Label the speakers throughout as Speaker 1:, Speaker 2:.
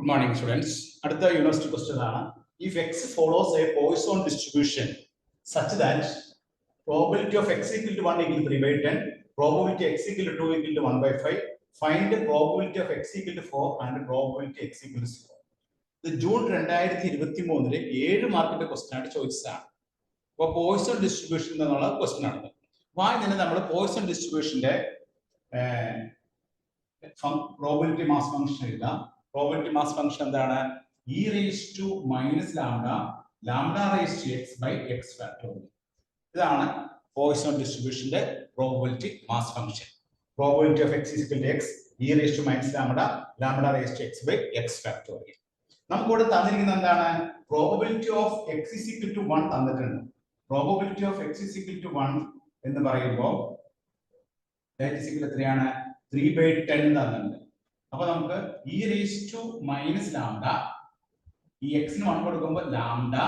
Speaker 1: Good morning, students. അടുത്ത university question ആണ്. If x follows a Poisson distribution such that probability of x equal to 1 equal to 3 by 10, probability x equal to 2 equal to 1 by 5, find the probability of x equal to 4 and probability x equal to 0. ഇത് June 2023 7 മാർക്കിന്റെ question ആയിട്ട് ചോദിച്ചതാണ്. അപ്പോൾ Poisson distribution എന്നുള്ള question ആണ്. ഇതിന് നമ്മൾ Poisson ഡിസ്ട്രിബ്യൂഷന്റെ പ്രോബബിലിറ്റി മാസ് ഫംഗ്ഷൻ എഴുതാം. പ്രോബബിലിറ്റി മാസ് ഫംഗ്ഷൻ എന്താണ്? e raised to minus lambda lambda raised to x by x factorial. ഇതാണ് പോയിസൺ ഡിസ്ട്രിബ്യൂഷന്റെ probability mass function. Probability of x is equal to x e raised to minus lambda lambda raised to x by x factorial. നമുക്ക് ഇവിടെ തന്നിരിക്കുന്നത് എന്താണ്? Probability of x is equal to 1 തന്നിട്ടുണ്ട്. Probability of x is equal to 1 എന്ന് പറയുമ്പോൾ that is equal to എത്രയാണ്? 3 by 10 തന്നിട്ടുണ്ട്. അപ്പോൾ നമുക്ക് e raised to minus lambda ഈ x ന് 1 കൊടുക്കുമ്പോൾ lambda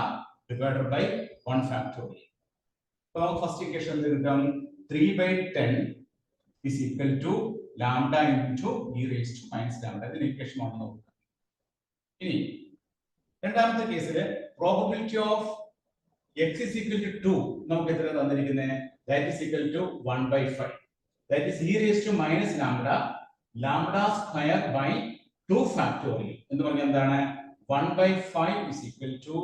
Speaker 1: divided by 1 factorial. അപ്പോൾ നമുക്ക് ഫസ്റ്റ് ഇക്വേഷൻ എന്ത് കിട്ടും? 3 by 10 is equal to lambda into e raised to minus lambda. ഇതിന് ഇക്വേഷൻ 1 നോക്കാം. ഇനി രണ്ടാമത്തെ കേസിൽ probability of x is equal to 2 നമുക്ക് എത്ര തന്നിരിക്കുന്നത്? that is equal to 1 by 5. that is e raised to minus lambda lambda square by 2 factorial എന്ന് പറഞ്ഞാൽ എന്താണ്? 1 by 5 is equal to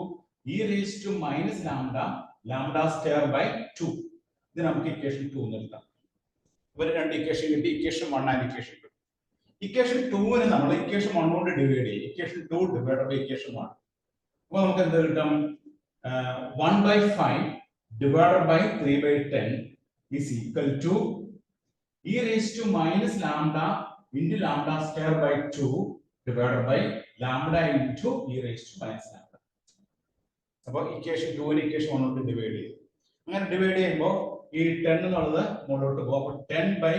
Speaker 1: e raised to minus lambda lambda square by 2. ഇത് നമുക്ക് equation 2 എന്ന് എഴുതാം. ഇവർ രണ്ട് ഇക്വേഷൻ കിട്ടി. Equation 1 and equation 2. ഇക്വേഷൻ 2 നെ നമ്മൾ ഇക്വേഷൻ 1 കൊണ്ട് ഡിവൈഡ് ചെയ്യും. Equation 2 divided by equation 1. അപ്പോൾ നമുക്ക് എന്ത് കിട്ടും? 1 by 5 divided by 3 by 10 is equal to e raised to minus lambda into lambda square by 2 divided by lambda into e raised to minus lambda. അപ്പോൾ equation 2 നെ equation 1 കൊണ്ട് divide ചെയ്യും. അങ്ങനെ divide ചെയ്യുമ്പോൾ ഈ 10 എന്നുള്ളത് മുകളിലോട്ട് പോകും. അപ്പോൾ 10 by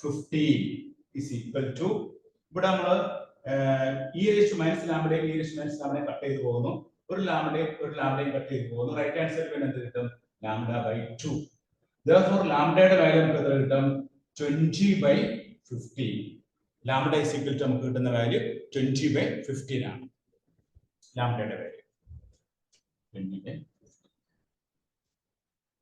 Speaker 1: 15 is equal to ഇവിടെ നമ്മൾ e raised to minus lambda e raised to minus lambda cut ചെയ്തു പോകുന്നു. ഒരു ലാംഡയും കട്ട് ചെയ്തു പോകുന്നു. റൈറ്റ് ഹാൻഡ് സൈഡിൽ എന്ത് കിട്ടും? lambda by 2. therefore ലാംഡയുടെ വാല്യൂ നമുക്ക് എത്ര കിട്ടും? 20 by 15. Lambda is equal to നമുക്ക് കിട്ടുന്ന വാല്യൂ 20 by 15 ആണ് ലാംഡയുടെ വാല്യൂ. 20 by 15.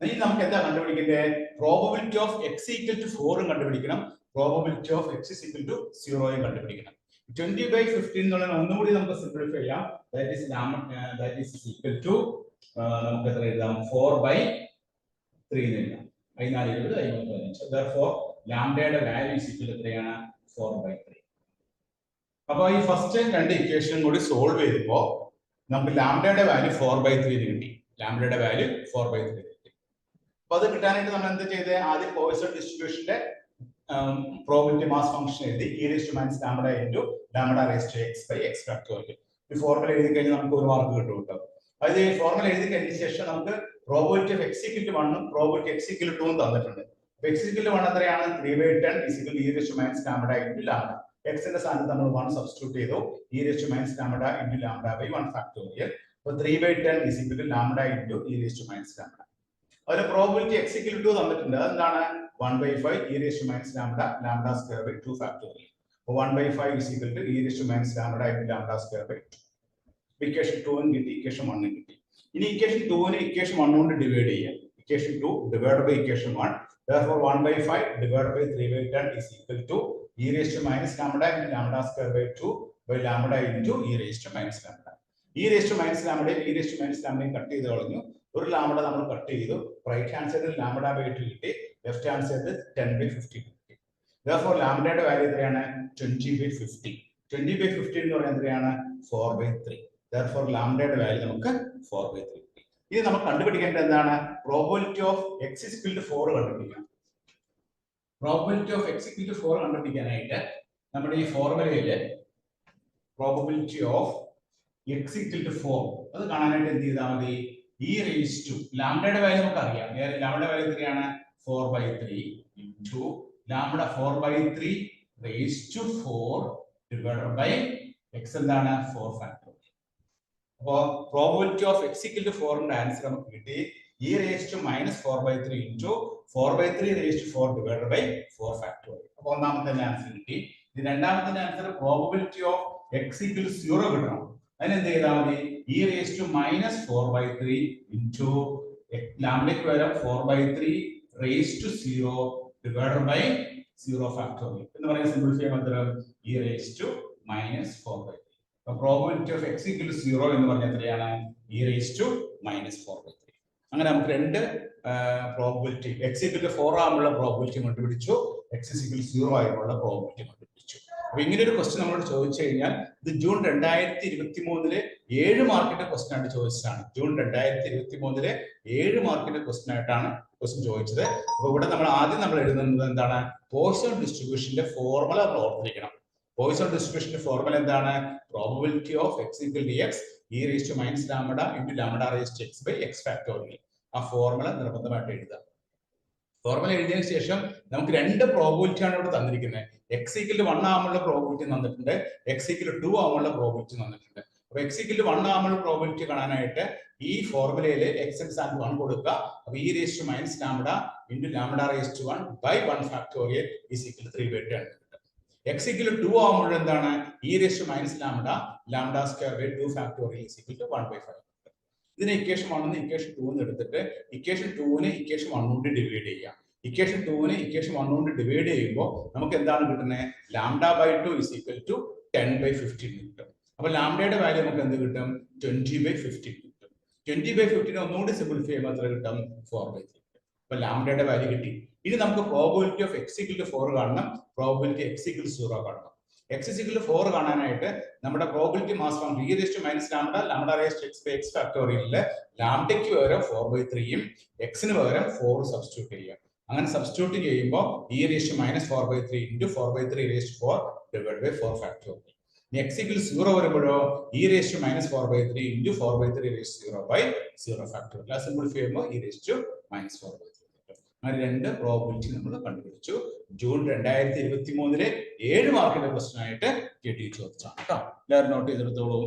Speaker 1: ഇനി നമുക്ക് എന്താ കണ്ടുപിടിക്കേണ്ടത്? Probability of x equal to 4 കണ്ടുപിടിക്കണം. Probability of x is equal to 0 കണ്ടുപിടിക്കണം. 20 by 15 എന്നുള്ളത് ഒന്നുകൂടി നമുക്ക് സിംപ്ലിഫൈ ചെയ്യാം. that is equal to നമുക്ക് എത്ര എഴുതാം? 4 by 3 എന്ന് എഴുതാം. 14 20 55. therefore ലാംഡയുടെ വാല്യൂ is equal to എത്രയാണ്? 4 by 3. അപ്പോൾ ഈ ഫസ്റ്റ് രണ്ട് ഇക്വേഷൻ കൂടി സോൾവ് ചെയ്തപ്പോൾ നമുക്ക് ലാംഡയുടെ വാല്യൂ 4 by 3 കിട്ടി. ലാംഡയുടെ വാല്യൂ 4 by 3 കിട്ടി. അപ്പോൾ അത് കിട്ടാനായിട്ട് നമ്മൾ എന്ത് ചെയ്തത്? ആദ്യം പോയിസൺ ഡിസ്ട്രിബ്യൂഷന്റെ പ്രോബബിലിറ്റി മാസ് ഫംഗ്ഷൻ എഴുതി e raised to minus lambda into lambda raised to x by x factorial. ഈ ഫോർമുല എഴുതി കഴിഞ്ഞാൽ നമുക്ക് ഒരു മാർക്ക് കിട്ടും കേട്ടോ. അതായത് ഈ ഫോർമുല എഴുതി കഴിഞ്ഞ ശേഷം നമുക്ക് probability of x equal to 1 ഉം പ്രോബബിലിറ്റി x equal to 2 ഉം തന്നിട്ടുണ്ട്. x equal to 1 എത്രയാണ്? 3 by 10 is equal to e raised to minus lambda into lambda. x ന്റെ സ്ഥാനത്ത് നമ്മൾ 1 സബ്സ്റ്റിറ്റ്യൂട്ട് ചെയ്തു. e raised to minus lambda into lambda by 1 factorial. അപ്പോൾ 3 by 10 is equal to lambda into e raised to minus lambda. അതിലെ probability x equal to 2 തന്നിട്ടുണ്ട്. അതെന്താണ്? 1 by 5 e raised to minus lambda lambda square by 2 factorial. അപ്പോൾ 1 by 5 is equal to e raised to minus lambda into lambda square by 2. Equation 2 ന് കിട്ടി. Equation 1 ന് കിട്ടി. ഇനി equation 2 നെ ഇക്വേഷൻ 1 കൊണ്ട് ഡിവൈഡ് ചെയ്യാം. Equation 2 divided by equation 1. therefore 1 by 5 divided by 3 by 10 is equal to e raised to minus lambda into lambda square by 2 by lambda into e raised to minus lambda. e raised to minus lambda e raised to minus lambda cut ചെയ്ത് കളഞ്ഞു. ഒരു lambda നമ്മൾ cut ചെയ്തു. Right hand സൈഡിൽ lambda by 2 കിട്ടി. Left hand സൈഡിൽ 10 by 15 കിട്ടി. therefore ലാംഡയുടെ വാല്യൂ എത്രയാണ്? 20 by 15. 20 by 15 എന്ന് പറയുന്നത് എത്രയാണ്? 4 by 3. therefore ലാംഡയുടെ വാല്യൂ നമുക്ക് 4 by 3 കിട്ടി. ഇത് നമ്മൾ കണ്ടുപിടിക്കേണ്ടത് എന്താണ്? Probability of x is equal to 4 കണ്ടുപിടിക്കണം. Probability of x equal to 4 കണ്ടുപിടിക്കാനായിട്ട് നമ്മുടെ ഈ ഫോർമുലയിൽ probability of x equal to 4 അത് കാണാനായിട്ട് എന്ത് ചെയ്താൽ മതി? e raised to ലാംഡയുടെ വാല്യൂ നമുക്ക് അറിയാം. ലാംഡയുടെ വാല്യൂ എത്രയാണ്? 4 by 3 into lambda 4 by 3 raised to 4 divided by x എന്താണ്? 4 factorial. അപ്പോൾ probability of x equal to 4 ന്റെ ആൻസർ നമുക്ക് കിട്ടി e raised to minus 4 by 3 into 4 by 3 raised to 4 divided by 4 factorial. അപ്പോൾ ഒന്നാമത്തെ ആൻസർ കിട്ടി. ഈ രണ്ടാമത്തെ answer probability of X equal 0 കിട്ടണം. അതിനെന്ത് ചെയ്താൽ മതി? E raise to minus 4/3 into ലാംഡയ്ക്ക് പകരം 4/3 raise to 0 divided by 0 factorial എന്ന് പറയുന്ന simplify method e raise to minus 4/3. Probability of X equal 0 എന്ന് പറഞ്ഞാൽ എത്രയാണ്? E raise to minus 4/3. അങ്ങനെ നമുക്ക് രണ്ട് പ്രോബിലിറ്റി എക്സ് ഈക്വൽ 4 ആകുമ്പോൾ പ്രോബിലിറ്റി കണ്ടുപിടിച്ചു, എക്സ് ഈക്വൽ 0 ആകുമ്പോൾ പ്രോബിലിറ്റി കണ്ടുപിടിച്ചു. അപ്പൊ ഇങ്ങനെ ഒരു ക്വസ്റ്റ്യൻ നമ്മളോട് ചോദിച്ചു കഴിഞ്ഞാൽ ഇത് ജൂൺ 2023 7 മാർക്കിന്റെ ക്വസ്റ്റ്യൻ ആയിട്ട് ചോദിച്ചതാണ്. ജൂൺ 2023 7 മാർക്കിന്റെ ക്വസ്റ്റ്യൻ ആയിട്ടാണ് ക്വസ്റ്റ്യൻ ചോദിച്ചത്. അപ്പൊ ഇവിടെ നമ്മൾ എഴുതുന്നത് എന്താണ്? പോയിസൺ ഡിസ്ട്രിബ്യൂഷന്റെ ഫോർമുല നമ്മൾ ഓർത്തിരിക്കണം. പോയിസൺ ഡിസ്ട്രിബ്യൂഷന്റെ ഫോർമുല എന്താണ്? Probability of X equal to x e raise to minus lambda into lambda raise to X by x factorial. ആ ഫോർമുല നിർബന്ധമായിട്ട് എഴുതാം. ഫോർമുല എഴുതിയതിനു ശേഷം നമുക്ക് രണ്ട് പ്രോബിലിറ്റി ആണ് ഇവിടെ തന്നിരിക്കുന്നത്. എക്സ് ഈക്വൽ ടു 1 ആകുമ്പോൾ പ്രോബിലിറ്റി തന്നിട്ടുണ്ട്, എക്സ് ഈക്വൽ ടു 2 ആകുമ്പോൾ പ്രോബിലിറ്റി തന്നിട്ടുണ്ട്. അപ്പൊ എക്സ് ഈക്വൽ ടു 1 ആകുമ്പോൾ പ്രോബിലിറ്റി കാണാനായിട്ട് ഈ ഫോർമുലയിൽ എക്സ് എക്സ് ആൻഡ് 1 കൊടുക്കുക. അപ്പൊ e raise to minus lambda into lambda raise to 1 by 1 factorial is equal to 3/2 ആണ്. എക്സ് ഈക്വൽ ടു 2 ആകുമ്പോൾ എന്താണ്? E raise to minus lambda lambda square by 2 factorial is equal to 1/5. ഇതിനെ equation 1 ന്ന് equation 2 ന്ന് എടുത്തിട്ട് equation 2 നെ equation 1 കൊണ്ട് divide ചെയ്യാം. ഇക്വേഷൻ 2 നെ ഇക്വേഷൻ 1 കൊണ്ട് ഡിവൈഡ് ചെയ്യുമ്പോൾ നമുക്ക് എന്താണ് കിട്ടുന്നത്? Lambda by 2 is equal to 10/15 കിട്ടും. അപ്പൊ ലാംഡയുടെ വാല്യൂ നമുക്ക് എന്ത് കിട്ടും? 20/15 കിട്ടും. 20/15 ഒന്നുകൂടി സിംപ്ലിഫൈ ചെയ്യുമ്പോൾ എത്ര കിട്ടും? 4/3 കിട്ടും. അപ്പൊ ലാംഡയുടെ വാല്യൂ കിട്ടി. ഇനി നമുക്ക് probability of X equal to 4 കാണണം, പ്രോബിലിറ്റി എക്സ് ഈക്വൽ ടു 0 കാണണം. എക്സ് ഈക്വൽ ടു 4 കാണാനായിട്ട് നമ്മുടെ probability mass function e raise to minus lambda lambda raise to X by X ഫാക്ടോറിയലില് ലാംഡയ്ക്ക് പകരം 4/3യും എക്സിന് പകരം 4 സബ്സ്റ്റിറ്റ്യൂട്ട് ചെയ്യുക. അങ്ങനെ സബ്സ്റ്റിറ്റ്യൂട്ട് ചെയ്യുമ്പോൾ e raise to minus 4/3 into 4/3 raise to 4 divide by 4 factorial. X equal 0 വരുമ്പോഴോ e raise to minus 4/3 into 4/3 raise to 0 by 0 factorial. Simplify ചെയ്യുമ്പോൾ ഇ റേസ് ടു മൈനസ് 4/3. അങ്ങനെ രണ്ട് പ്രോബിലിറ്റി നമ്മൾ കണ്ടുപിടിച്ചു. ജൂൺ 2023 7 മാർക്കിന്റെ ക്വസ്റ്റ്യൻ ആയിട്ട് KT ചോദിച്ചാണ് കേട്ടോ. എല്ലാവരും നോട്ട് ചെയ്തെടുത്തോളൂ.